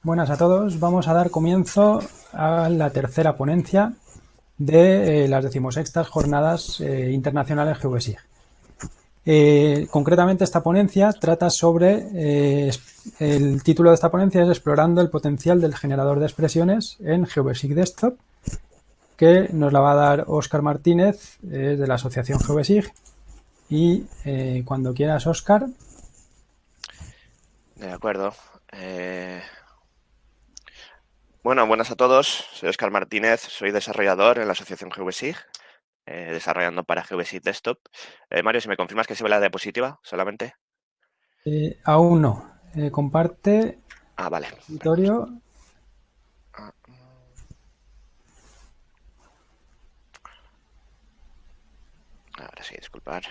Buenas a todos. Vamos a dar comienzo a la tercera ponencia de las 16ª Jornadas Internacionales GeoSig. Concretamente, esta ponencia trata sobre, el título de esta ponencia es Explorando el potencial del generador de expresiones en GeoSig Desktop, que nos la va a dar Óscar Martínez, de la Asociación GeoSig. Y cuando quieras, Óscar. De acuerdo. Bueno, buenas a todos. Soy Óscar Martínez, soy desarrollador en la asociación GeoSig, desarrollando para GeoSig Desktop. Mario, si me confirmas que se ve la diapositiva solamente. Aún no. Comparte Ah, vale. escritorio. Ah, ahora sí, disculpar.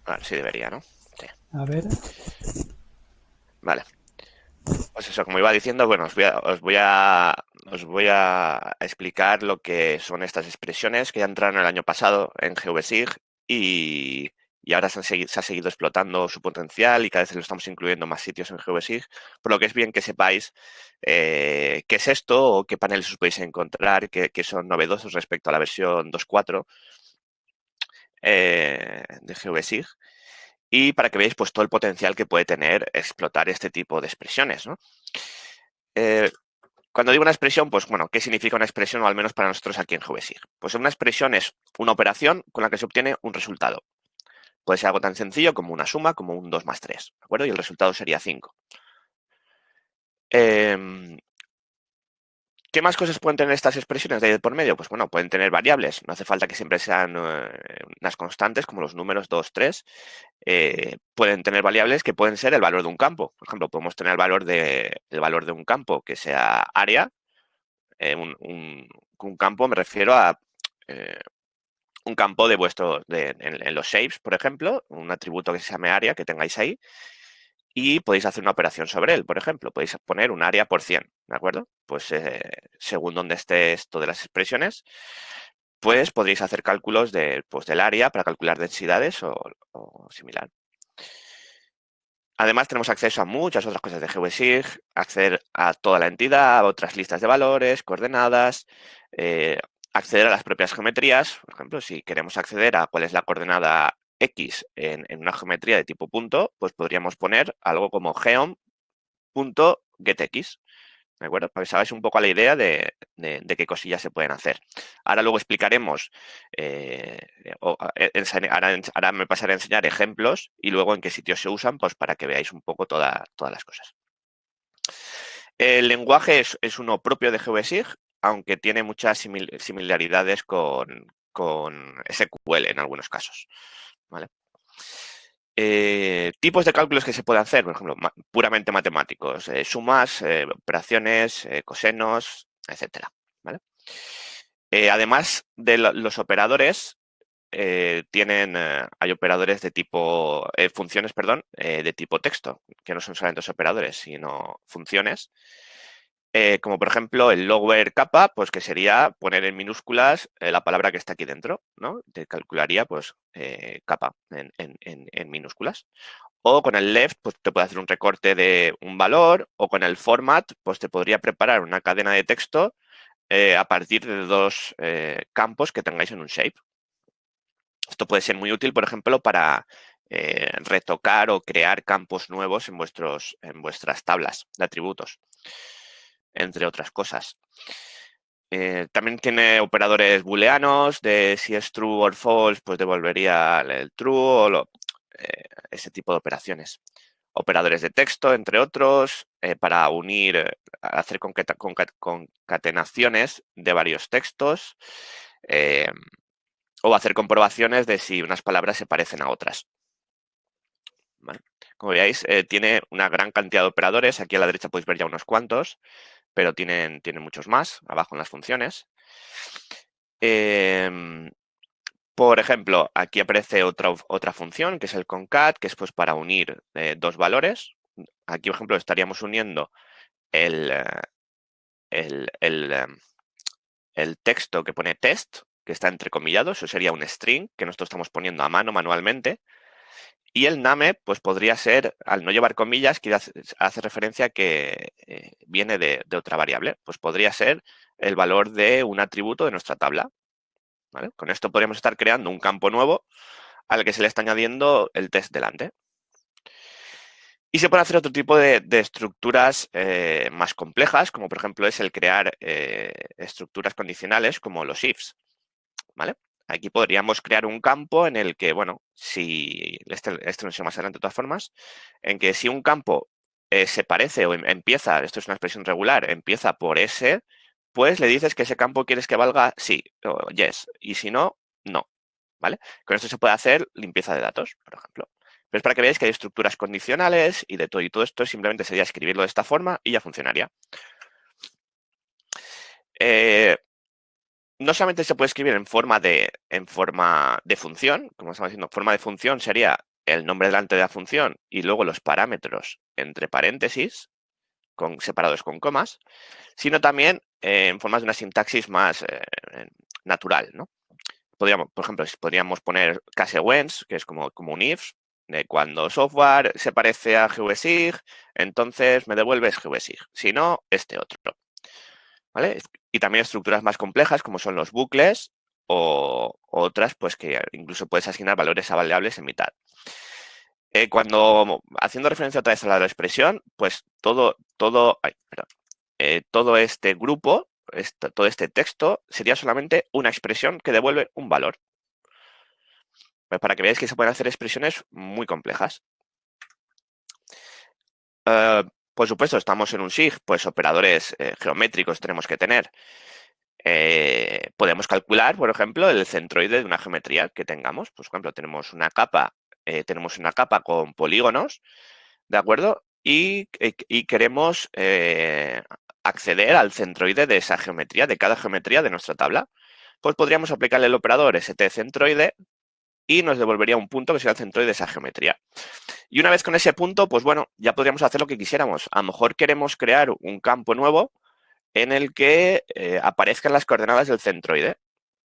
Ahora sí debería, ¿no? Sí. A ver. Vale. Pues eso, como iba diciendo, bueno, os voy a explicar lo que son estas expresiones que ya entraron el año pasado en GeoSig y ahora se ha seguido explotando su potencial y cada vez lo estamos incluyendo en más sitios en GeoSig, por lo que es bien que sepáis qué es esto o qué paneles os podéis encontrar que son novedosos respecto a la versión 2.4 de GeoSig y para que veáis pues todo el potencial que puede tener explotar este tipo de expresiones, ¿no? Eh, Cuando digo una expresión, pues bueno, ¿qué significa una expresión o al menos para nosotros aquí en GeoSig? Pues una expresión es una operación con la que se obtiene un resultado. Puede ser algo tan sencillo como una suma, como un 2 más 3, ¿de acuerdo? Y el resultado sería 5. ¿Qué más cosas pueden tener estas expresiones de ahí por medio? Pues bueno, pueden tener variables. No hace falta que siempre sean unas constantes como los números 2, 3. Pueden tener variables que pueden ser el valor de un campo. Por ejemplo, podemos tener el valor de un campo que sea área. Un campo me refiero a eh, un campo de en los shapes, por ejemplo, un atributo que se llame área que tengáis ahí y podéis hacer una operación sobre él, por ejemplo, podéis poner un área por 100, ¿de acuerdo? Pues según donde esté esto de las expresiones, pues podréis hacer cálculos pues, del área para calcular densidades o similar. Además, tenemos acceso a muchas otras cosas de GeoSig, acceder a toda la entidad, a otras listas de valores, coordenadas, eh, acceder a las propias geometrías. Por ejemplo, si queremos acceder a cuál es la coordenada X en una geometría de tipo punto, pues podríamos poner algo como geom.getX. ¿De acuerdo? Para que os hagáis un poco a la idea de qué cosillas se pueden hacer. Ahora luego explicaremos, ahora me pasaré a enseñar ejemplos y luego en qué sitios se usan, pues para que veáis un poco todas las cosas. El lenguaje es uno propio de GeoSig, aunque tiene muchas similaridades con SQL en algunos casos. ¿Vale? Tipos de cálculos que se pueden hacer, por ejemplo, puramente matemáticos, sumas, operaciones, cosenos, etcétera. ¿Vale? Además de los operadores, hay operadores de tipo, funciones, perdón, de tipo texto, que no son solamente operadores, sino funciones. Como por ejemplo el lower capa, pues que sería poner en minúsculas la palabra que está aquí dentro, ¿no? Te calcularía pues capa en minúsculas. O con el left, pues te puede hacer un recorte de un valor, o con el format, pues te podría preparar una cadena de texto a partir de dos campos que tengáis en un shape. Esto puede ser muy útil, por ejemplo, para retocar o crear campos nuevos en vuestras tablas de atributos, entre otras cosas. También tiene operadores booleanos de si es true o false, pues devolvería el true ese tipo de operaciones. Operadores de texto, entre otros, para unir, hacer concatenaciones de varios textos eh, o hacer comprobaciones de si unas palabras se parecen a otras. ¿Vale? Como veáis, tiene una gran cantidad de operadores. Aquí a la derecha podéis ver ya unos cuantos, pero tienen muchos más abajo en las funciones. Por ejemplo, aquí aparece otra función que es el concat, que es pues para unir dos valores. Aquí, por ejemplo, estaríamos uniendo el, el, el, el texto que pone test, que está entrecomillado, eso sería un string que nosotros estamos poniendo a mano manualmente, Y el name, pues podría ser, al no llevar comillas, que hace referencia a que viene de otra variable. Pues podría ser el valor de un atributo de nuestra tabla. ¿Vale? Con esto podríamos estar creando un campo nuevo al que se le está añadiendo el test delante. Y se puede hacer otro tipo de estructuras más complejas, como por ejemplo es el crear estructuras condicionales como los ifs. ¿Vale? Aquí podríamos crear un campo en el que, bueno, si esto no sé más adelante de todas formas, en que si un campo se parece o empieza, esto es una expresión regular, empieza por S, pues le dices que ese campo quieres que valga sí o yes, y si no, no. ¿Vale? Con esto se puede hacer limpieza de datos, por ejemplo. Pero es para que veáis que hay estructuras condicionales y de todo, y todo esto simplemente sería escribirlo de esta forma y ya funcionaría. No solamente se puede escribir en forma de función, como estamos diciendo, forma de función sería el nombre delante de la función y luego los parámetros entre paréntesis, separados con comas, sino también en forma de una sintaxis más natural, ¿no? Por ejemplo, podríamos poner case-whens, que es como un if, de cuando software se parece a GVSig, entonces me devuelves GVSig, si no, este otro. ¿Vale? Y también estructuras más complejas como son los bucles o otras pues que incluso puedes asignar valores a variables en mitad. Haciendo referencia otra vez a la expresión, pues todo este grupo, todo este texto sería solamente una expresión que devuelve un valor. Pues para que veáis que se pueden hacer expresiones muy complejas. Por supuesto, estamos en un SIG, pues operadores geométricos tenemos que tener. Podemos calcular, por ejemplo, el centroide de una geometría que tengamos. Por ejemplo, tenemos una capa con polígonos, ¿de acuerdo? Y queremos acceder al centroide de esa geometría, de cada geometría de nuestra tabla. Pues podríamos aplicarle el operador STCentroide y nos devolvería un punto que sería el centroide de esa geometría. Y una vez con ese punto, pues bueno, ya podríamos hacer lo que quisiéramos. A lo mejor queremos crear un campo nuevo en el que aparezcan las coordenadas del centroide.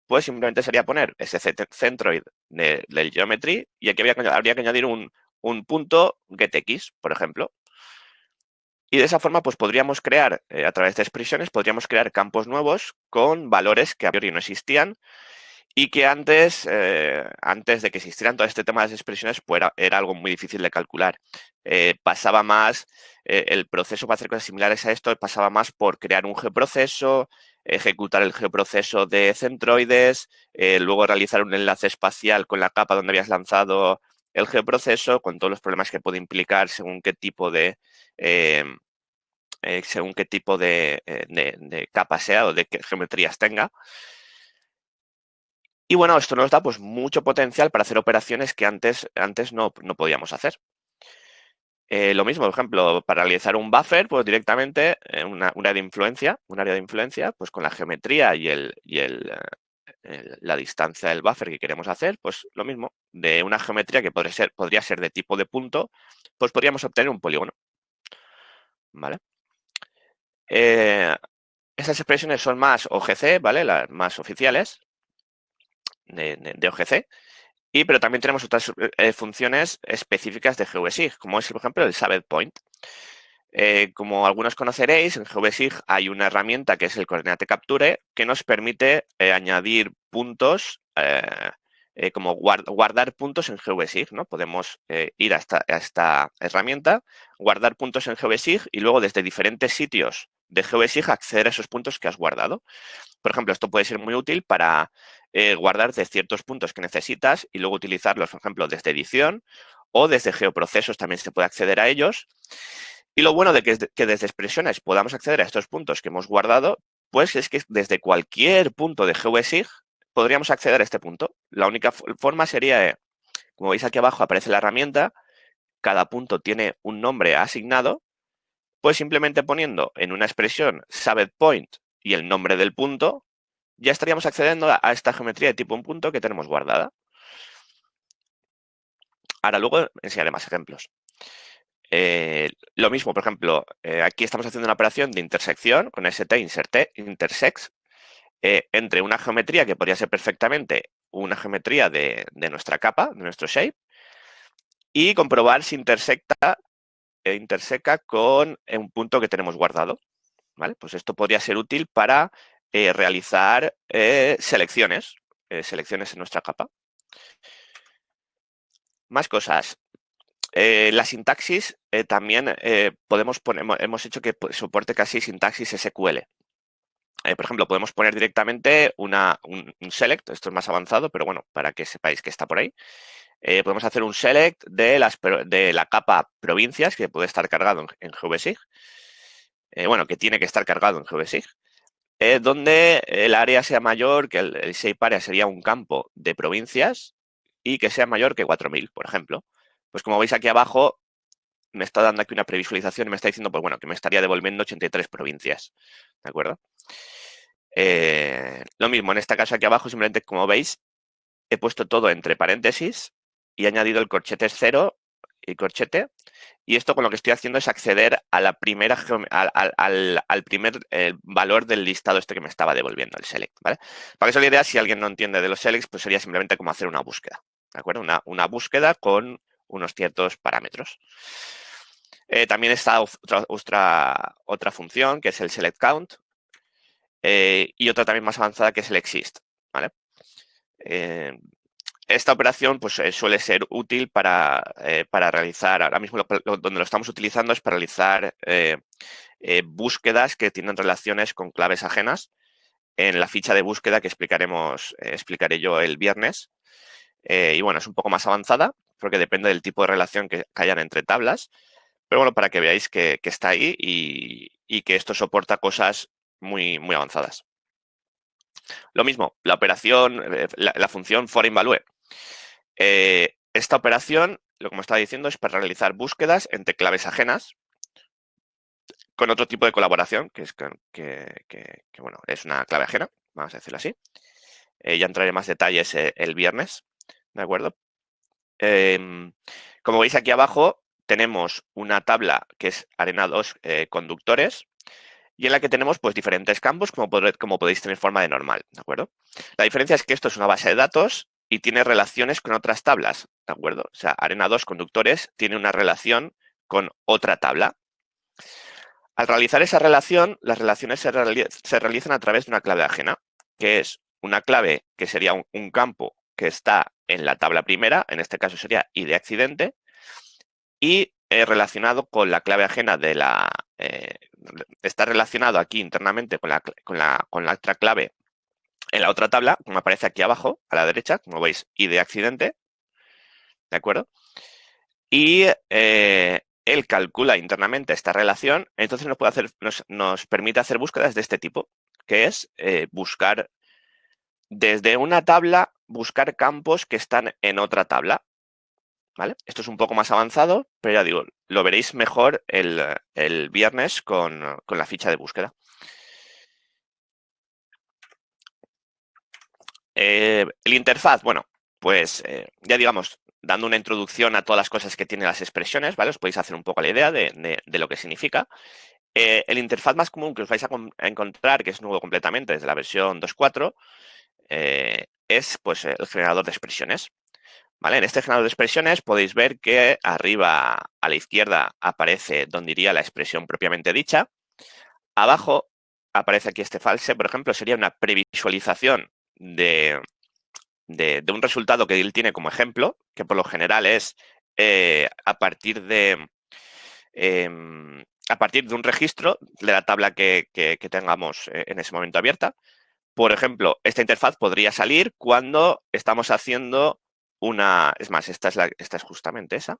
Pues simplemente sería poner ese centroid del geometry y aquí habría que añadir un punto getX, por ejemplo. Y de esa forma, pues podríamos crear, a través de expresiones, podríamos crear campos nuevos con valores que a priori no existían y que antes de que existieran todo este tema de las expresiones, pues era algo muy difícil de calcular. El proceso para hacer cosas similares a esto pasaba más por crear un geoproceso, ejecutar el geoproceso de centroides, luego realizar un enlace espacial con la capa donde habías lanzado el geoproceso, con todos los problemas que puede implicar según qué tipo de eh, de capa sea o de qué geometrías tenga. Y bueno, esto nos da pues mucho potencial para hacer operaciones que antes no podíamos hacer. Lo mismo, por ejemplo, para realizar un buffer, pues directamente un área de influencia, pues con la geometría y la distancia del buffer que queremos hacer, pues lo mismo, de una geometría que podría ser de tipo de punto, pues podríamos obtener un polígono. ¿Vale? Estas expresiones son más OGC, ¿vale? Las más oficiales de OGC. Pero también tenemos otras funciones específicas de GVSig, como es, por ejemplo, el SabedPoint. Como algunos conoceréis, en GVSig hay una herramienta que es el coordinate capture que nos permite añadir puntos, como guardar puntos en GVSig, ¿no? Podemos ir a esta herramienta, guardar puntos en GVSig y luego desde diferentes sitios de GVSig acceder a esos puntos que has guardado. Por ejemplo, esto puede ser muy útil para guardar de ciertos puntos que necesitas y luego utilizarlos, por ejemplo, desde edición o desde geoprocesos también se puede acceder a ellos. Y lo bueno de que desde expresiones podamos acceder a estos puntos que hemos guardado, pues es que desde cualquier punto de GeoSig podríamos acceder a este punto. La única forma sería, como veis aquí abajo aparece la herramienta, cada punto tiene un nombre asignado, pues simplemente poniendo en una expresión SabedPoint y el nombre del punto, ya estaríamos accediendo a esta geometría de tipo un punto que tenemos guardada. Ahora luego enseñaré más ejemplos. Lo mismo, por ejemplo, aquí estamos haciendo una operación de intersección con intersects entre una geometría que podría ser perfectamente una geometría de nuestra capa, de nuestro shape, y comprobar si interseca con un punto que tenemos guardado. ¿Vale? Pues esto podría ser útil para realizar selecciones en nuestra capa. Más cosas. La sintaxis también podemos poner, hemos hecho que soporte casi sintaxis SQL. Por ejemplo, podemos poner directamente un select, esto es más avanzado, pero bueno, para que sepáis que está por ahí. Podemos hacer un select de la capa provincias, que puede estar cargado en GVSig. Bueno, que tiene que estar cargado en GVSig. Donde el área sea mayor, que el shape area sería un campo de provincias y que sea mayor que 4000, por ejemplo. Pues como veis aquí abajo, me está dando aquí una previsualización y me está diciendo, pues bueno, que me estaría devolviendo 83 provincias. ¿De acuerdo? Lo mismo, en este caso aquí abajo, simplemente como veis, he puesto todo entre paréntesis y he añadido el corchete 0 y corchete. Y esto con lo que estoy haciendo es acceder a la primera al primer valor del listado este que me estaba devolviendo, el select, ¿vale? Para eso la idea, si alguien no entiende de los selects, pues sería simplemente como hacer una búsqueda, ¿de acuerdo? Una búsqueda con unos ciertos parámetros. También está otra función, que es el select count, y otra también más avanzada, que es el exist, ¿vale? Esta operación pues, suele ser útil para realizar, ahora mismo donde lo estamos utilizando es para realizar búsquedas que tienen relaciones con claves ajenas en la ficha de búsqueda que explicaré yo el viernes. Y bueno, es un poco más avanzada porque depende del tipo de relación que hayan entre tablas, pero bueno, para que veáis que está ahí y que esto soporta cosas muy, muy avanzadas. Lo mismo, la operación, la función foreign value. Esta operación, lo que me estaba diciendo, es para realizar búsquedas entre claves ajenas con otro tipo de colaboración, que es bueno, es una clave ajena, vamos a decirlo así. Ya entraré en más detalles el viernes, ¿de acuerdo? Como veis aquí abajo, tenemos una tabla que es arena 2 conductores y en la que tenemos pues diferentes campos como podéis tener forma de normal, ¿de acuerdo? La diferencia es que esto es una base de datos y tiene relaciones con otras tablas, ¿de acuerdo? O sea, arena 2 conductores tiene una relación con otra tabla. Al realizar esa relación, las relaciones se realizan a través de una clave ajena, que es una clave que sería un campo que está en la tabla primera, en este caso sería id accidente, y relacionado con la clave ajena de la... está relacionado aquí internamente con la otra clave en la otra tabla, como aparece aquí abajo, a la derecha, como veis, id accidente, ¿de acuerdo? Y él calcula internamente esta relación, entonces nos permite hacer búsquedas de este tipo, que es buscar desde una tabla, buscar campos que están en otra tabla. ¿Vale? Esto es un poco más avanzado, pero ya digo, lo veréis mejor el viernes con la ficha de búsqueda. El interfaz, bueno, pues ya digamos, dando una introducción a todas las cosas que tienen las expresiones, ¿vale? Os podéis hacer un poco la idea de lo que significa. El interfaz más común que os vais a encontrar, que es nuevo completamente desde la versión 2.4, es pues el generador de expresiones. ¿Vale? En este generador de expresiones podéis ver que arriba a la izquierda aparece donde iría la expresión propiamente dicha. Abajo aparece aquí este false, por ejemplo, sería una previsualización de un resultado que él tiene como ejemplo, que por lo general es a partir de un registro de la tabla que tengamos en ese momento abierta. Por ejemplo, esta interfaz podría salir cuando estamos haciendo es más, esta es justamente esa.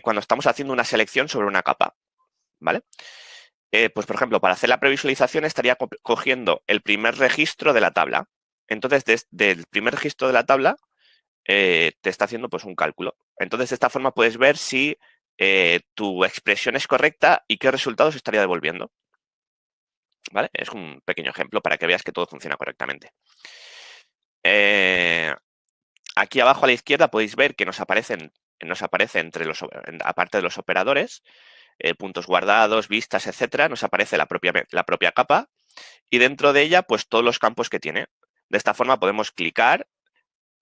Cuando estamos haciendo una selección sobre una capa, ¿vale? Pues, por ejemplo, para hacer la previsualización estaría cogiendo el primer registro de la tabla. Entonces, desde el primer registro de la tabla, te está haciendo pues un cálculo. Entonces, de esta forma puedes ver si tu expresión es correcta y qué resultados estaría devolviendo. ¿Vale? Es un pequeño ejemplo para que veas que todo funciona correctamente. Aquí abajo a la izquierda podéis ver que nos aparece aparte de los operadores, puntos guardados, vistas, etcétera, nos aparece la propia capa y dentro de ella, pues todos los campos que tiene. De esta forma podemos clicar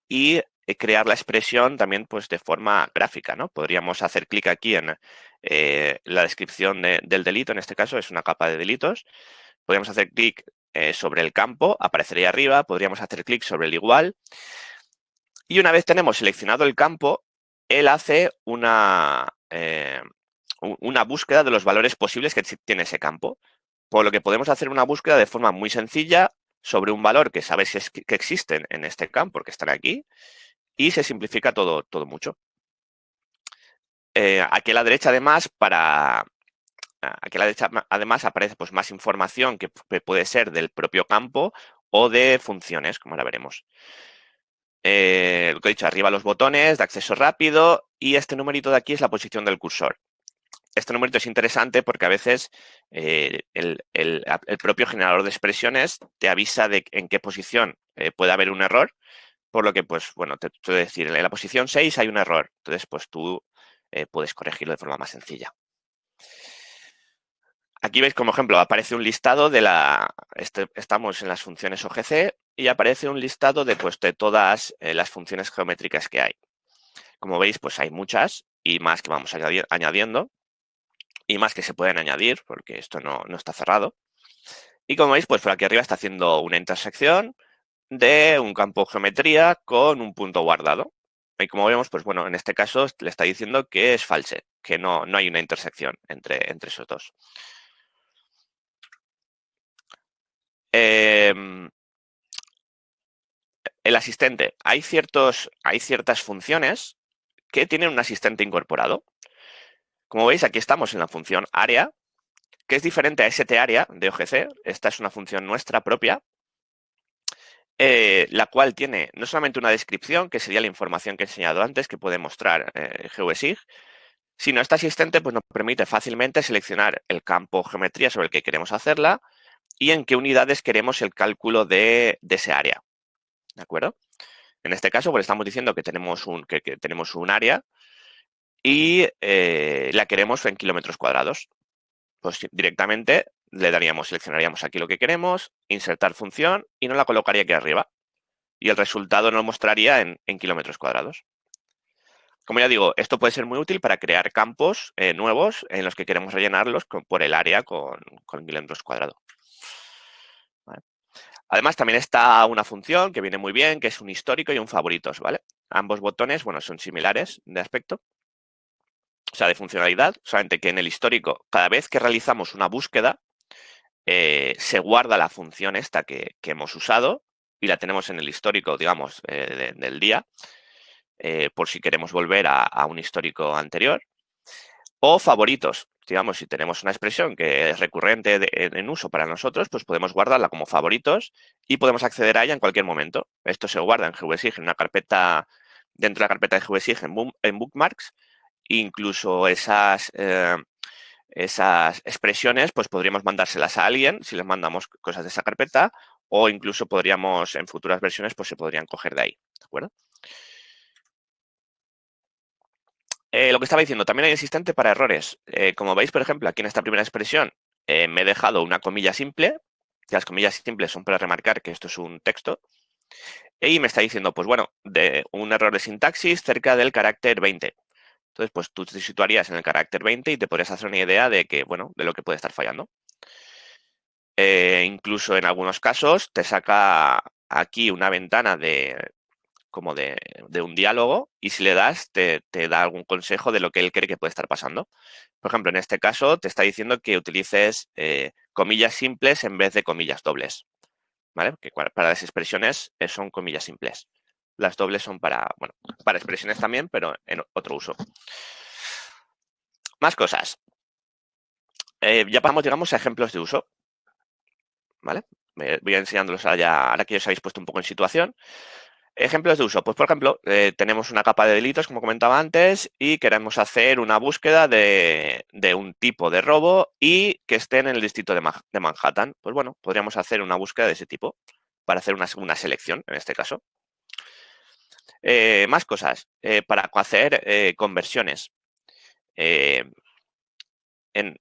y crear la expresión también pues, de forma gráfica, ¿no? Podríamos hacer clic aquí en la descripción del delito, en este caso es una capa de delitos. Podríamos hacer clic sobre el campo, aparecería arriba, podríamos hacer clic sobre el igual. Y una vez tenemos seleccionado el campo, él hace una búsqueda de los valores posibles que tiene ese campo. Por lo que podemos hacer una búsqueda de forma muy sencilla sobre un valor que sabes que existen en este campo, que están aquí, y se simplifica todo mucho. Aquí a la derecha, además, aparece pues, más información que puede ser del propio campo o de funciones, como ahora veremos. Lo que he dicho, arriba los botones de acceso rápido y este numerito de aquí es la posición del cursor. Este numerito es interesante porque a veces el propio generador de expresiones te avisa de en qué posición puede haber un error, por lo que, pues, bueno, te puedo decir, en la posición 6 hay un error. Entonces, pues tú puedes corregirlo de forma más sencilla. Aquí veis como ejemplo, aparece un listado de estamos en las funciones OGC y aparece un listado de, pues, de todas las funciones geométricas que hay. Como veis, pues hay muchas y más que vamos añadiendo y más que se pueden añadir porque esto no está cerrado. Y como veis, pues por aquí arriba está haciendo una intersección de un campo geometría con un punto guardado. Y como vemos, pues bueno, en este caso le está diciendo que es false, que no hay una intersección entre esos dos. El asistente. Hay ciertas funciones que tienen un asistente incorporado. Como veis, aquí estamos en la función área, que es diferente a STArea de OGC. Esta es una función nuestra propia, la cual tiene no solamente una descripción, que sería la información que he enseñado antes, que puede mostrar GeoSig, sino este asistente pues, nos permite fácilmente seleccionar el campo geometría sobre el que queremos hacerla y en qué unidades queremos el cálculo de ese área. ¿De acuerdo? En este caso, pues estamos diciendo que tenemos un área y la queremos en kilómetros cuadrados. Pues directamente seleccionaríamos aquí lo que queremos, insertar función y nos la colocaría aquí arriba. Y el resultado nos mostraría en kilómetros cuadrados. Como ya digo, esto puede ser muy útil para crear campos nuevos en los que queremos rellenarlos por el área con kilómetros cuadrados. ¿Vale? Además, también está una función que viene muy bien, que es un histórico y un favoritos, ¿vale? Ambos botones, bueno, son similares de aspecto, o sea, de funcionalidad, solamente que en el histórico, cada vez que realizamos una búsqueda, se guarda la función esta que hemos usado y la tenemos en el histórico, digamos, del día, por si queremos volver a un histórico anterior. O favoritos, digamos, si tenemos una expresión que es recurrente en uso para nosotros, pues podemos guardarla como favoritos y podemos acceder a ella en cualquier momento. Esto se guarda en GeoSig en una carpeta, dentro de la carpeta de GeoSig en Bookmarks. Incluso esas expresiones, pues podríamos mandárselas a alguien si les mandamos cosas de esa carpeta, o incluso podríamos, en futuras versiones, pues se podrían coger de ahí, ¿de acuerdo? Lo que estaba diciendo, también hay asistente para errores. Como veis, por ejemplo, aquí en esta primera expresión me he dejado una comilla simple, que las comillas simples son para remarcar que esto es un texto, y me está diciendo, pues bueno, de un error de sintaxis cerca del carácter 20. Entonces, pues tú te situarías en el carácter 20 y te podrías hacer una idea de que, bueno, de lo que puede estar fallando. Incluso en algunos casos te saca aquí una ventana como de un diálogo y si le das te da algún consejo de lo que él cree que puede estar pasando. Por ejemplo, en este caso te está diciendo que utilices comillas simples en vez de comillas dobles, ¿vale? Que para las expresiones son comillas simples. Las dobles son bueno, para expresiones también, pero en otro uso. Más cosas. Ya pasamos, digamos, a ejemplos de uso, ¿vale? Voy enseñándolos ahora que ya os habéis puesto un poco en situación. Ejemplos de uso. Pues, por ejemplo, tenemos una capa de delitos, como comentaba antes, y queremos hacer una búsqueda de un tipo de robo y que esté en el distrito de Manhattan. Pues bueno, podríamos hacer una búsqueda de ese tipo para hacer una selección, en este caso. Más cosas. Para hacer conversiones.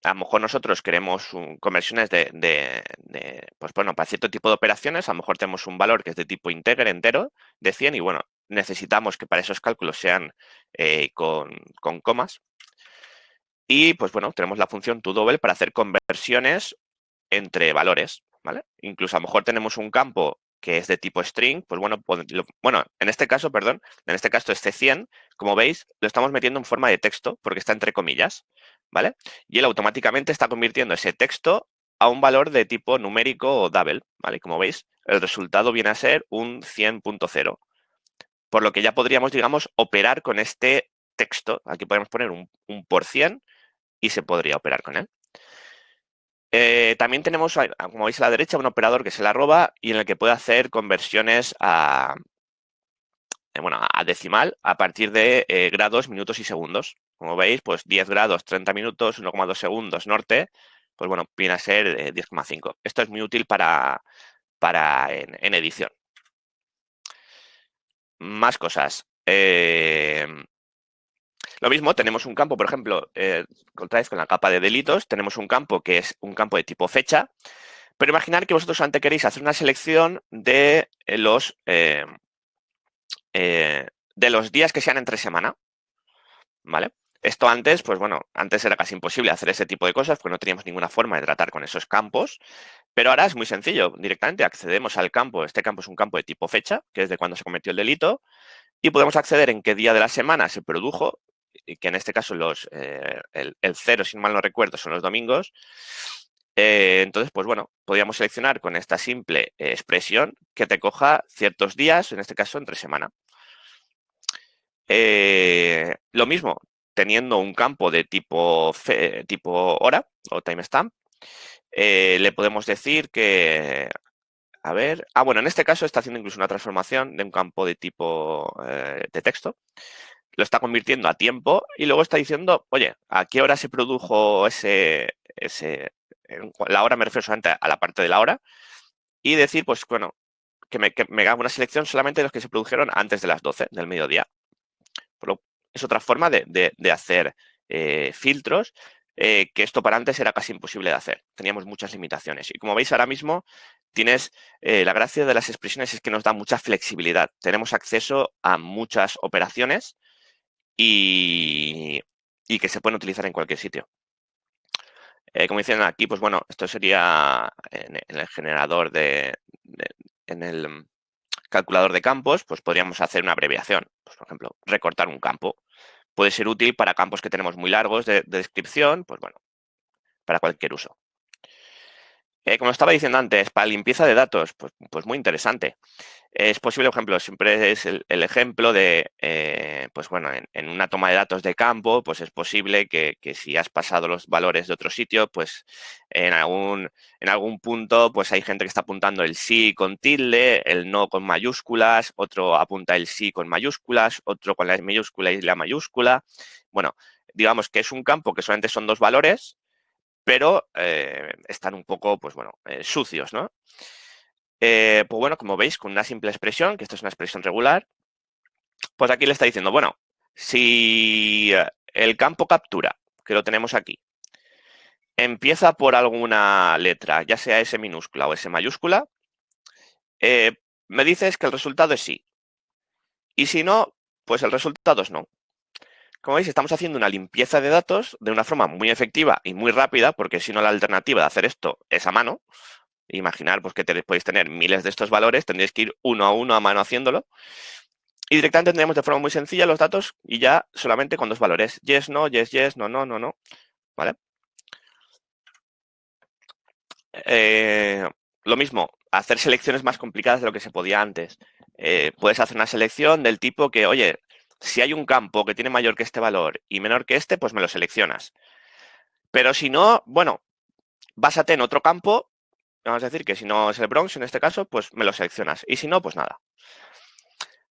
A lo mejor nosotros queremos conversiones pues bueno, para cierto tipo de operaciones, a lo mejor tenemos un valor que es de tipo integer, entero, de 100, y bueno, necesitamos que para esos cálculos sean con comas. Y pues bueno, tenemos la función toDouble para hacer conversiones entre valores, ¿vale? Incluso a lo mejor tenemos un campo que es de tipo string, pues bueno, en este caso, perdón, en este caso este 100, como veis, lo estamos metiendo en forma de texto porque está entre comillas, ¿vale? Y él automáticamente está convirtiendo ese texto a un valor de tipo numérico o double, ¿vale? Como veis, el resultado viene a ser un 100.0, por lo que ya podríamos, digamos, operar con este texto. Aquí podemos poner un por cien y se podría operar con él. También tenemos, como veis a la derecha, un operador que es el arroba y en el que puede hacer conversiones a decimal a partir de grados, minutos y segundos. Como veis, pues 10 grados, 30 minutos, 1,2 segundos norte, pues bueno, viene a ser 10,5. Esto es muy útil para en edición. Más cosas. Lo mismo, tenemos un campo, por ejemplo, otra vez con la capa de delitos, tenemos un campo que es un campo de tipo fecha, pero imaginar que vosotros antes queréis hacer una selección de los días que sean entre semana, ¿vale? Esto antes, pues bueno, antes era casi imposible hacer ese tipo de cosas porque no teníamos ninguna forma de tratar con esos campos, pero ahora es muy sencillo. Directamente accedemos al campo, este campo es un campo de tipo fecha, que es de cuando se cometió el delito, y podemos acceder en qué día de la semana se produjo, y que en este caso el 0, si mal no recuerdo, son los domingos. Entonces, pues bueno, podríamos seleccionar con esta simple expresión que te coja ciertos días, en este caso entre semana. Lo mismo, teniendo un campo de tipo hora o timestamp, le podemos decir que, a ver, bueno, en este caso está haciendo incluso una transformación de un campo de tipo de texto, lo está convirtiendo a tiempo y luego está diciendo, oye, ¿a qué hora se produjo la hora me refiero solamente a la parte de la hora? Y decir, pues bueno, que me haga una selección solamente de los que se produjeron antes de las 12 del mediodía. Es otra forma de hacer filtros, que esto para antes era casi imposible de hacer. Teníamos muchas limitaciones. Y como veis ahora mismo, tienes la gracia de las expresiones es que nos da mucha flexibilidad. Tenemos acceso a muchas operaciones y que se pueden utilizar en cualquier sitio. Como dicen aquí, pues bueno, esto sería en el generador en el calculador de campos, pues podríamos hacer una abreviación. Pues, por ejemplo, recortar un campo. Puede ser útil para campos que tenemos muy largos de descripción, pues bueno, para cualquier uso. Como estaba diciendo antes, para limpieza de datos, pues muy interesante. Es posible, por ejemplo, siempre es el ejemplo de, pues bueno, en una toma de datos de campo, pues es posible que si has pasado los valores de otro sitio, pues en algún punto, pues hay gente que está apuntando el sí con tilde, el no con mayúsculas, otro apunta el sí con mayúsculas, otro con la mayúscula y la mayúscula. Bueno, digamos que es un campo que solamente son dos valores, pero están un poco, pues bueno, sucios, ¿no? Pues bueno, como veis, con una simple expresión, que esto es una expresión regular, pues aquí le está diciendo, bueno, si el campo captura, que lo tenemos aquí, empieza por alguna letra, ya sea S minúscula o S mayúscula, me dices que el resultado es sí. Y si no, pues el resultado es no. Como veis, estamos haciendo una limpieza de datos de una forma muy efectiva y muy rápida, porque si no la alternativa de hacer esto es a mano. Imaginar pues, que podéis tener miles de estos valores, tendréis que ir uno a uno a mano haciéndolo. Y directamente tendríamos de forma muy sencilla los datos y ya solamente con dos valores. Yes, no, yes, yes, no, no, no, no. ¿Vale? Lo mismo, hacer selecciones más complicadas de lo que se podía antes. Puedes hacer una selección del tipo que, oye, si hay un campo que tiene mayor que este valor y menor que este, pues me lo seleccionas. Pero si no, bueno, básate en otro campo. Vamos a decir que si no es el Bronx, en este caso, pues me lo seleccionas. Y si no, pues nada.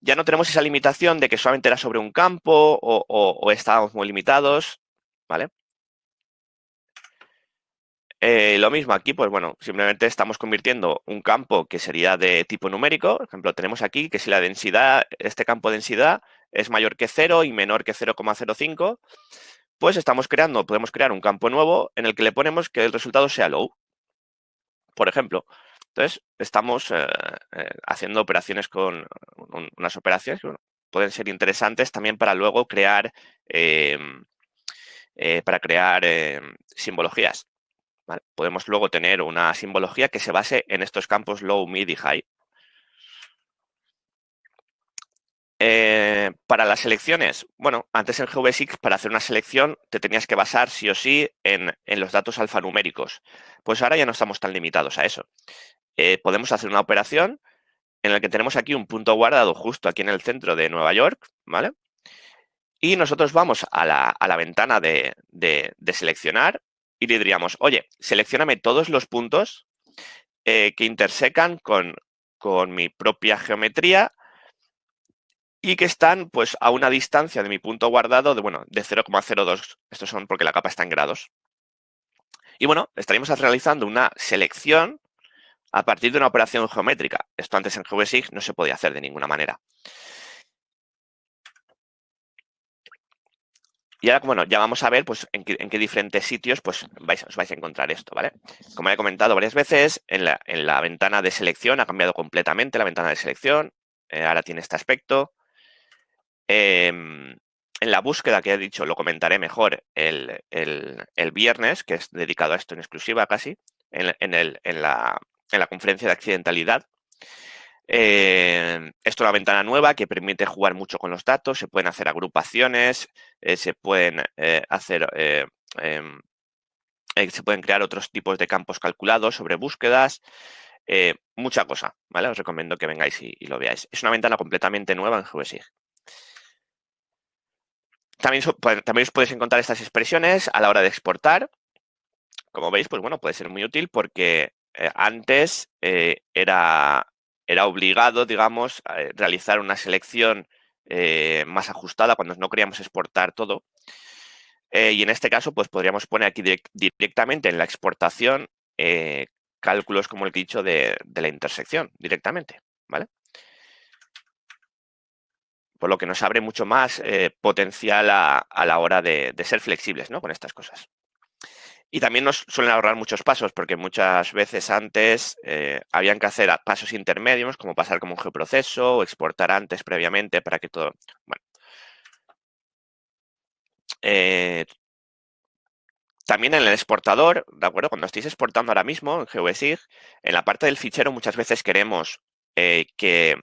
Ya no tenemos esa limitación de que solamente era sobre un campo o estábamos muy limitados, ¿vale? Lo mismo aquí, pues bueno, simplemente estamos convirtiendo un campo que sería de tipo numérico. Por ejemplo, tenemos aquí que si la densidad, este campo de densidad es mayor que 0 y menor que 0,05, pues podemos crear un campo nuevo en el que le ponemos que el resultado sea low, por ejemplo. Entonces, estamos haciendo operaciones con unas operaciones pueden ser interesantes también para luego crear, simbologías. ¿Vale? Podemos luego tener una simbología que se base en estos campos low, mid y high. Para las selecciones, bueno, antes en GeoBasics para hacer una selección te tenías que basar sí o sí en los datos alfanuméricos. Pues ahora ya no estamos tan limitados a eso. Podemos hacer una operación en la que tenemos aquí un punto guardado justo aquí en el centro de Nueva York, ¿vale? Y nosotros vamos a la ventana de seleccionar y le diríamos, oye, seleccióname todos los puntos que intersecan con mi propia geometría y que están pues a una distancia de mi punto guardado de, bueno, de 0,02. Estos son porque la capa está en grados. Y bueno, estaríamos realizando una selección a partir de una operación geométrica. Esto antes en GeoBasics no se podía hacer de ninguna manera. Y ahora, bueno, ya vamos a ver pues, en qué diferentes sitios pues, os vais a encontrar esto, ¿vale? Como he comentado varias veces, en la ventana de selección ha cambiado completamente la ventana de selección. Ahora tiene este aspecto. En la búsqueda que he dicho, lo comentaré mejor el viernes, que es dedicado a esto en exclusiva casi, en la conferencia de accidentalidad. Esto es una ventana nueva que permite jugar mucho con los datos, se pueden hacer agrupaciones, se pueden se pueden crear otros tipos de campos calculados sobre búsquedas, mucha cosa, ¿vale? Os recomiendo que vengáis y lo veáis. Es una ventana completamente nueva en GeoBasics. También os podéis encontrar estas expresiones a la hora de exportar. Como veis, pues bueno, puede ser muy útil porque antes era obligado, digamos, realizar una selección más ajustada cuando no queríamos exportar todo. Y en este caso, pues podríamos poner aquí directamente en la exportación cálculos, como he dicho, de la intersección directamente, ¿vale? Por lo que nos abre mucho más potencial a la hora de ser flexibles, ¿no? Con estas cosas. Y también nos suelen ahorrar muchos pasos, porque muchas veces antes habían que hacer pasos intermedios, como pasar como un geoproceso o exportar antes previamente para que todo... Bueno. También en el exportador, ¿de acuerdo? Cuando estéis exportando ahora mismo en GeoBasics, en la parte del fichero muchas veces queremos que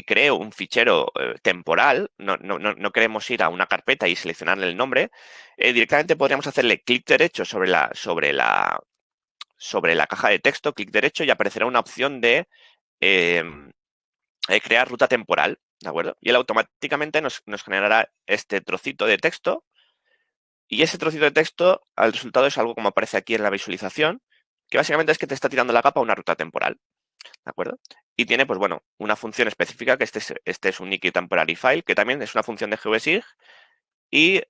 cree un fichero temporal, no queremos ir a una carpeta y seleccionarle el nombre, directamente podríamos hacerle clic derecho sobre la caja de texto, clic derecho, y aparecerá una opción de crear ruta temporal, ¿de acuerdo? Y él automáticamente nos generará este trocito de texto, y ese trocito de texto, al resultado es algo como aparece aquí en la visualización, que básicamente es que te está tirando la capa a una ruta temporal, ¿de acuerdo? Y tiene, pues bueno, una función específica, que este es un Nikki Temporary File, que también es una función de GeoBasics, y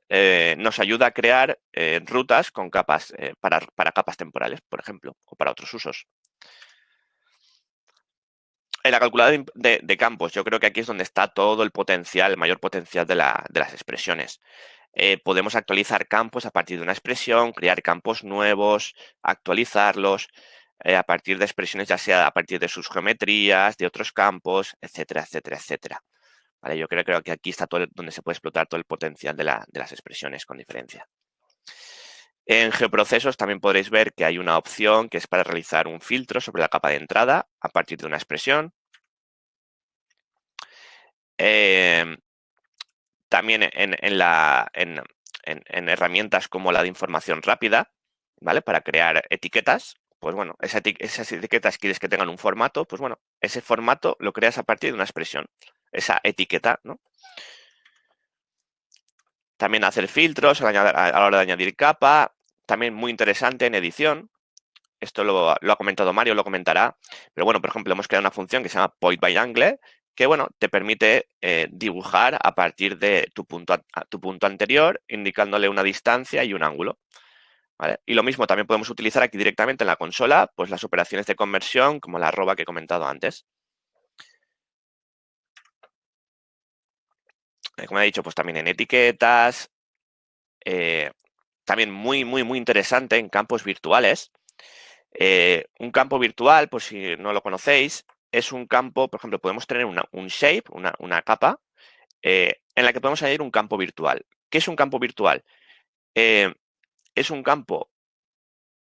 nos ayuda a crear rutas con capas, para capas temporales, por ejemplo, o para otros usos. En la calculadora de campos, yo creo que aquí es donde está todo el potencial, el mayor potencial de las expresiones. Podemos actualizar campos a partir de una expresión, crear campos nuevos, actualizarlos a partir de expresiones, ya sea a partir de sus geometrías, de otros campos, etcétera, etcétera, etcétera. ¿Vale? Yo creo que aquí está todo donde se puede explotar todo el potencial de las expresiones con diferencia. En geoprocesos también podréis ver que hay una opción que es para realizar un filtro sobre la capa de entrada a partir de una expresión. También en herramientas como la de información rápida, ¿vale? Para crear etiquetas, pues bueno, esas etiquetas quieres que tengan un formato, pues bueno, ese formato lo creas a partir de una expresión, esa etiqueta, ¿no? También hacer filtros a la hora de añadir capa, también muy interesante en edición. Esto lo ha comentado Mario, lo comentará. Pero bueno, por ejemplo, hemos creado una función que se llama Point by Angle, que bueno, te permite dibujar a partir de tu punto anterior, indicándole una distancia y un ángulo. ¿Vale? Y lo mismo también podemos utilizar aquí directamente en la consola, pues las operaciones de conversión, como la arroba que he comentado antes. Como he dicho, pues también en etiquetas. También muy, muy, muy interesante en campos virtuales. Un campo virtual, por si no lo conocéis, es un campo, por ejemplo, podemos tener un shape, una capa, en la que podemos añadir un campo virtual. ¿Qué es un campo virtual? Es un campo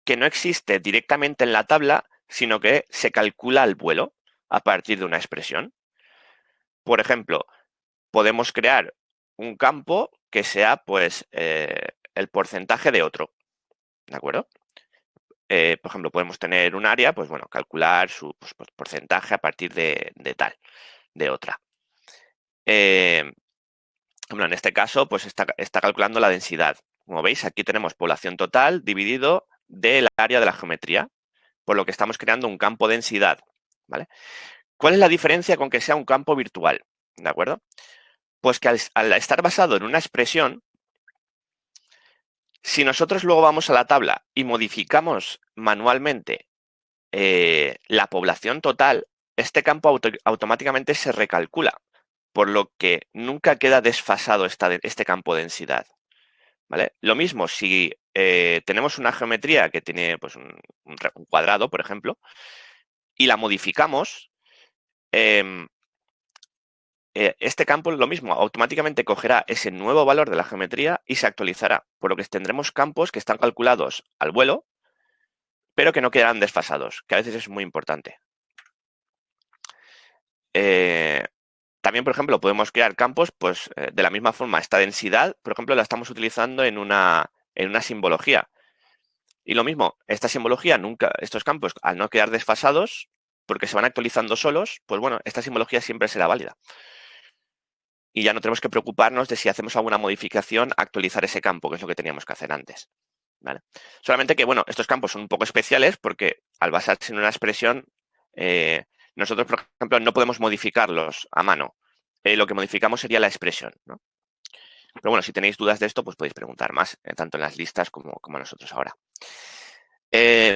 que no existe directamente en la tabla, sino que se calcula al vuelo a partir de una expresión. Por ejemplo, podemos crear un campo que sea, pues, el porcentaje de otro, ¿de acuerdo? Por ejemplo, podemos tener un área, pues bueno, calcular su pues, porcentaje a partir de tal, de otra. Bueno, en este caso, pues está calculando la densidad. Como veis, aquí tenemos población total dividido del área de la geometría, por lo que estamos creando un campo densidad, ¿vale? ¿Cuál es la diferencia con que sea un campo virtual? ¿De acuerdo? Pues que al estar basado en una expresión, si nosotros luego vamos a la tabla y modificamos manualmente la población total, este campo automáticamente se recalcula, por lo que nunca queda desfasado este campo densidad, ¿vale? Lo mismo si tenemos una geometría que tiene pues, un cuadrado, por ejemplo, y la modificamos, em, este campo lo mismo, automáticamente cogerá ese nuevo valor de la geometría y se actualizará, por lo que tendremos campos que están calculados al vuelo, pero que no quedarán desfasados, que a veces es muy importante. También, por ejemplo, podemos crear campos, pues de la misma forma, esta densidad, por ejemplo, la estamos utilizando en una simbología. Y lo mismo, esta simbología estos campos, al no quedar desfasados, porque se van actualizando solos, pues bueno, esta simbología siempre será válida. Y ya no tenemos que preocuparnos de si hacemos alguna modificación, actualizar ese campo, que es lo que teníamos que hacer antes. ¿Vale? Solamente que, bueno, estos campos son un poco especiales porque al basarse en una expresión, nosotros, por ejemplo, no podemos modificarlos a mano. Lo que modificamos sería la expresión, ¿no? Pero bueno, si tenéis dudas de esto, pues podéis preguntar más, tanto en las listas como nosotros ahora.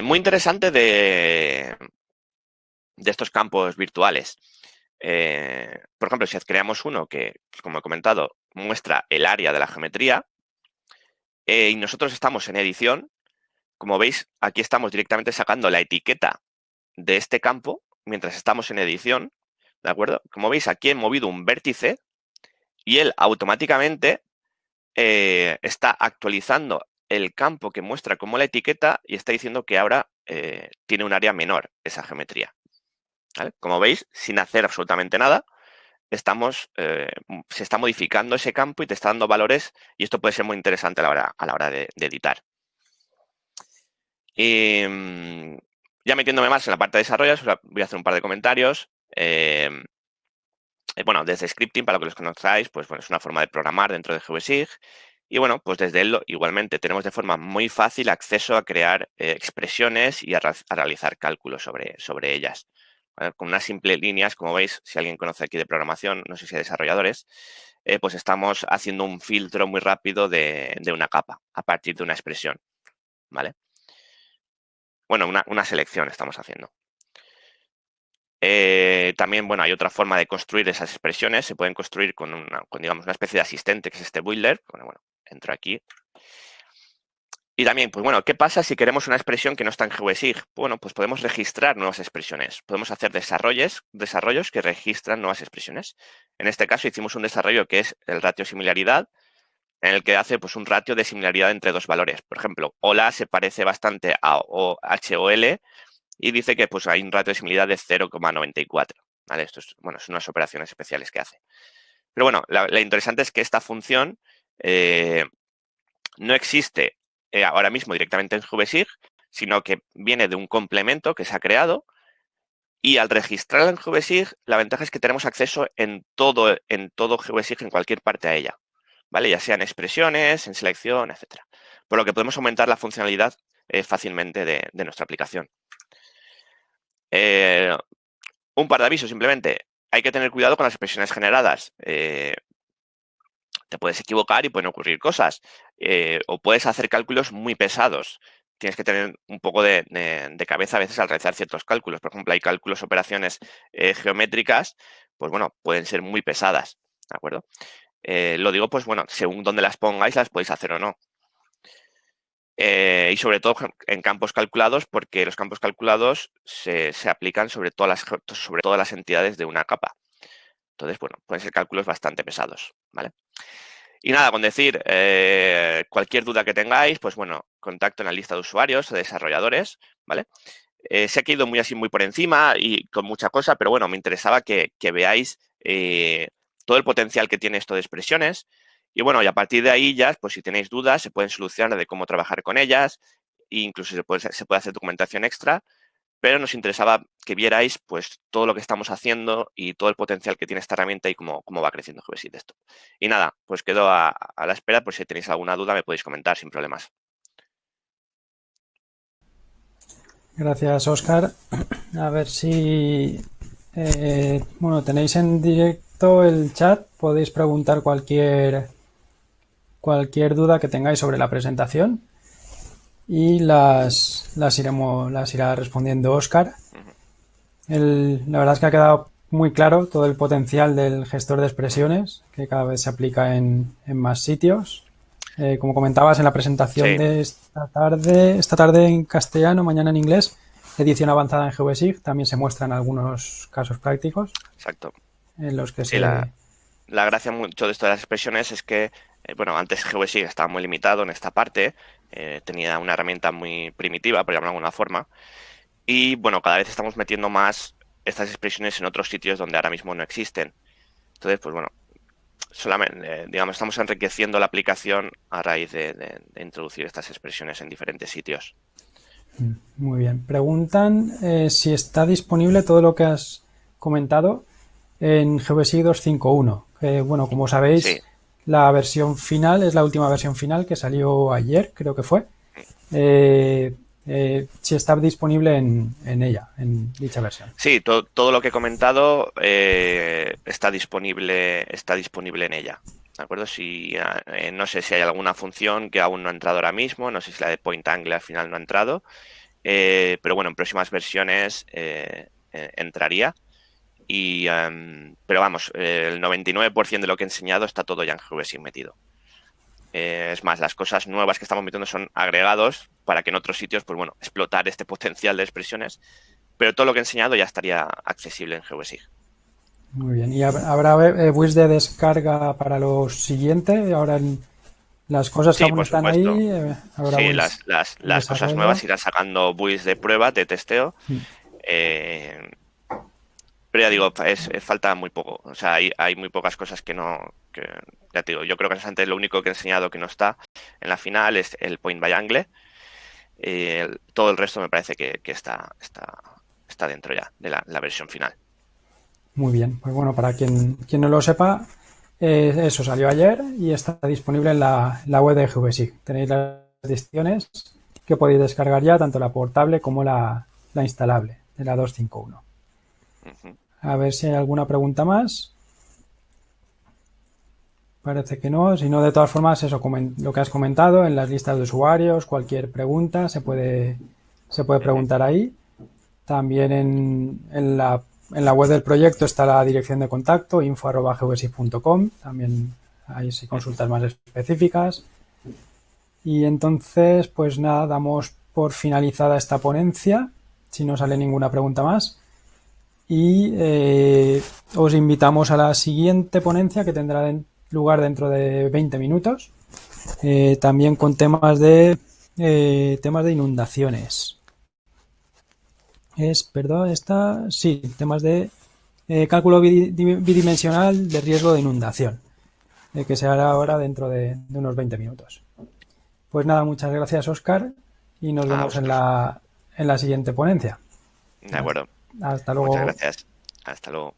Muy interesante de estos campos virtuales. Por ejemplo, si creamos uno que, como he comentado, muestra el área de la geometría y nosotros estamos en edición, como veis, aquí estamos directamente sacando la etiqueta de este campo mientras estamos en edición, ¿de acuerdo? Como veis, aquí he movido un vértice y él automáticamente está actualizando el campo que muestra como la etiqueta y está diciendo que ahora tiene un área menor esa geometría. ¿Vale? Como veis, sin hacer absolutamente nada, se está modificando ese campo y te está dando valores y esto puede ser muy interesante a la hora de editar. Y ya metiéndome más en la parte de desarrollo, voy a hacer un par de comentarios. Bueno, desde scripting, para que los conozcáis, pues bueno, es una forma de programar dentro de GeoSig. Y bueno, pues desde él igualmente tenemos de forma muy fácil acceso a crear expresiones y a realizar cálculos sobre ellas. ¿Vale? Con unas simples líneas, como veis, si alguien conoce aquí de programación, no sé si hay desarrolladores, pues estamos haciendo un filtro muy rápido de una capa a partir de una expresión. ¿Vale? Bueno, una selección estamos haciendo. También, bueno, hay otra forma de construir esas expresiones. Se pueden construir con digamos, una especie de asistente, que es este builder. Bueno, entro aquí. Y también, pues bueno, ¿qué pasa si queremos una expresión que no está en GeoSig? Bueno, pues podemos registrar nuevas expresiones. Podemos hacer desarrollos que registran nuevas expresiones. En este caso hicimos un desarrollo que es el ratio similaridad, en el que hace pues, un ratio de similaridad entre dos valores. Por ejemplo, hola se parece bastante a HOL y dice que pues, hay un ratio de similaridad de 0,94. ¿Vale? Esto es, bueno, son unas operaciones especiales que hace. Pero bueno, lo interesante es que esta función no existe ahora mismo directamente en GeoSig, sino que viene de un complemento que se ha creado y al registrarla en GeoSig, la ventaja es que tenemos acceso en todo GeoSig, en cualquier parte a ella, ¿vale? Ya sean expresiones, en selección, etcétera. Por lo que podemos aumentar la funcionalidad fácilmente de nuestra aplicación. Un par de avisos, simplemente. Hay que tener cuidado con las expresiones generadas. Te puedes equivocar y pueden ocurrir cosas. O puedes hacer cálculos muy pesados. Tienes que tener un poco de cabeza a veces al realizar ciertos cálculos. Por ejemplo, hay cálculos, operaciones geométricas, pues bueno, pueden ser muy pesadas, ¿de acuerdo? Lo digo, pues bueno, según donde las pongáis, las podéis hacer o no. Y sobre todo en campos calculados, porque los campos calculados se aplican sobre todas las entidades de una capa. Entonces, bueno, pueden ser cálculos bastante pesados, ¿vale? Y nada, con decir, cualquier duda que tengáis, pues bueno, contacto en la lista de usuarios o desarrolladores, ¿vale? Sé que he ido muy así, muy por encima y con mucha cosa, pero bueno, me interesaba que veáis todo el potencial que tiene esto de expresiones. Y bueno, y a partir de ahí ya, pues si tenéis dudas, se pueden solucionar de cómo trabajar con ellas, e incluso se puede hacer documentación extra, pero nos interesaba que vierais pues todo lo que estamos haciendo y todo el potencial que tiene esta herramienta y cómo va creciendo GBSI Desktop. Y nada, pues quedo a la espera, por si tenéis alguna duda me podéis comentar sin problemas. Gracias, Óscar. A ver si bueno, tenéis en directo el chat, podéis preguntar cualquier duda que tengáis sobre la presentación y las irá respondiendo Óscar. La verdad es que ha quedado muy claro todo el potencial del gestor de expresiones, que cada vez se aplica en más sitios. Como comentabas en la presentación Sí. de esta tarde en castellano, mañana en inglés, edición avanzada en GeoBSIG, también se muestran algunos casos prácticos. Exacto. En los que Sí, la gracia mucho de esto de las expresiones es que, bueno, antes GeoBSIG estaba muy limitado en esta parte, tenía una herramienta muy primitiva, por llamarlo de alguna forma, y bueno, cada vez estamos metiendo más estas expresiones en otros sitios donde ahora mismo no existen. Entonces, pues bueno, solamente, digamos, estamos enriqueciendo la aplicación a raíz de introducir estas expresiones en diferentes sitios. Muy bien. Preguntan si está disponible todo lo que has comentado en GeoBSIG 2.5.1. Bueno, como sabéis, Sí. la versión final es la última versión final que salió ayer, creo que fue. Si está disponible en ella, en dicha versión. Sí, todo lo que he comentado está disponible en ella. ¿De acuerdo? No sé si hay alguna función que aún no ha entrado ahora mismo, no sé si la de Point Angle al final no ha entrado, pero bueno, en próximas versiones entraría. Pero vamos, el 99% de lo que he enseñado está todo ya en GeoBSIG metido. Es más, las cosas nuevas que estamos metiendo son agregados para que en otros sitios, pues bueno, explotar este potencial de expresiones, pero todo lo que he enseñado ya estaría accesible en GeoBSIG. Muy bien. ¿Y habrá builds de descarga para lo siguiente? Ahora las cosas que Sí, aún por están supuesto. ahí, habrá Sí, builds de las cosas desarrollo. nuevas irán sacando builds de prueba, de testeo. Eh, pero ya digo, falta muy poco. O sea, hay muy pocas cosas que no. Ya te digo, yo creo que antes lo único que he enseñado que no está en la final es el Point by Angle. Todo el resto me parece que está dentro ya de la versión final. Muy bien. Pues bueno, para quien no lo sepa, eso salió ayer y está disponible en la web de GeoBSIG. Tenéis las ediciones que podéis descargar ya, tanto la portable como la instalable de la 2.5.1. Ujú. A ver si hay alguna pregunta más. Parece que no. Si no, de todas formas, eso, lo que has comentado en las listas de usuarios, cualquier pregunta se puede preguntar ahí. También en la web del proyecto está la dirección de contacto, info@geobesic.com. También hay consultas más específicas. Y entonces, pues nada, damos por finalizada esta ponencia, si no sale ninguna pregunta más. Y os invitamos a la siguiente ponencia que tendrá lugar dentro de 20 minutos, también con temas de inundaciones. Temas de cálculo bidimensional de riesgo de inundación, que se hará ahora dentro de unos 20 minutos. Pues nada, muchas gracias, Óscar, y nos A vemos en vosotros. la siguiente ponencia. De acuerdo. Hasta Muchas luego. gracias. Hasta luego.